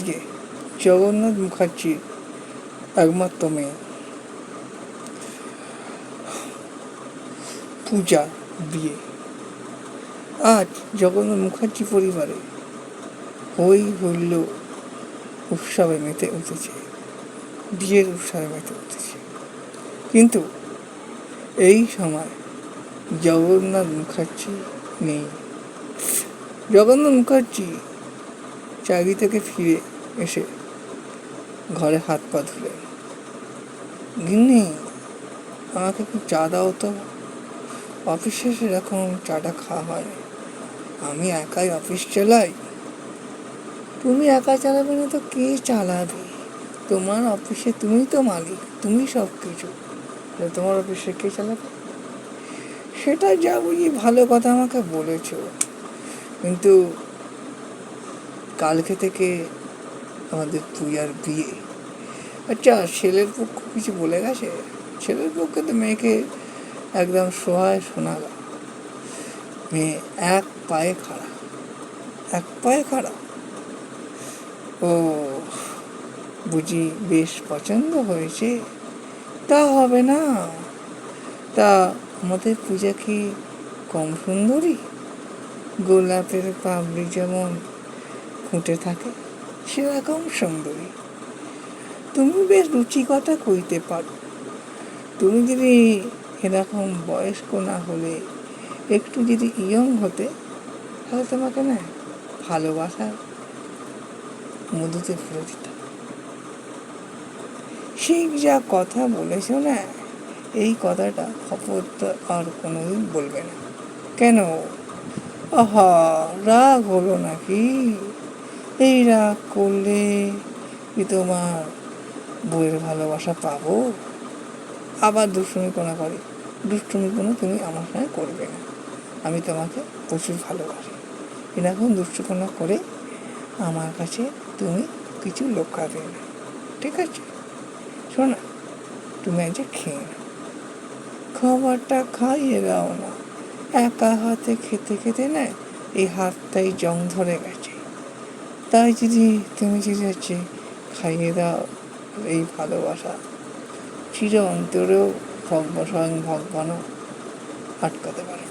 আজকে জগন্নাথ মুখার্জির একমাত্র মেয়ে পূজা বিয়ে। আজ জগন্নাথ মুখার্জি পরিবারে হই হুল্লো উৎসবে মেতে উঠেছে, বিয়ের উৎসবে মেতে উঠেছে। কিন্তু এই সময় জগন্নাথ মুখার্জি নেই। জগন্নাথ মুখার্জি চাকরি থেকে ফিরে এসে ঘরে হাত পা ধুলে, গিন্নি আমাকে একটু চা দাও তো, অফিসে সেরকম চাটা খাওয়া হয়, আমি একাই অফিস চালাই। তুমি একা চালাবে না তো কে চালাবে? তোমার অফিসে তুমি তো মালিক, তুমি সব কিছু, তোমার অফিসে কে চালাবে? সেটা যা বুঝি ভালো কথা আমাকে বলেছ, কিন্তু কালকে থেকে আমাদের পূজার বিয়ে। আচ্ছা, ছেলের পক্ষ কিছু বলে গেছে? ছেলের পক্ষে তো মেয়েকে একদম সহায় শোনাল। মেয়ে এক পায়ে খাড়া। ও বুঝি বেশ পছন্দ হয়েছে? তা হবে না, তা আমাদের পূজা কি কম সুন্দরী? গোলাপের পাপড়ি যেমন ফুটে থাকে সেরকম সুন্দরী। তুমি বেশ রুচিকতা কইতে পারো। তুমি যদি এরকম বয়স্ক না হলে একটু যদি ইয়ং হতে, তাহলে তোমাকে না ভালোবাসার মধুতে ভরে দিতাম। সেই যা কথা বলেছ না, এই কথাটা খবরদার আর কোনোদিন বলবে না। কেন? আহা, রাগ হলো নাকি? এই রাগ করলে কি তোমার বউয়ের ভালোবাসা পাবো? আবার দুষ্টুমি করে। দুষ্টুমি তুমি আমার সঙ্গে করবে না। আমি তোমাকে প্রচুর ভালোবাসি। এরকম দুষ্টুপনা করে আমার কাছে তুমি কিছু লুকাবে না, ঠিক আছে? শোনা, তুমি আজকে খেয়ে না, খাবারটা খাইয়ে দাও না। একা হাতে খেতে খেতে না এই হাতটাই জং ধরে গেছে। তাই তুমি যদি হচ্ছে খাইয়ে দাও, এই ভালোবাসা চির অন্তরেও স্বয়ং ভগবানও আটকাতে পারে।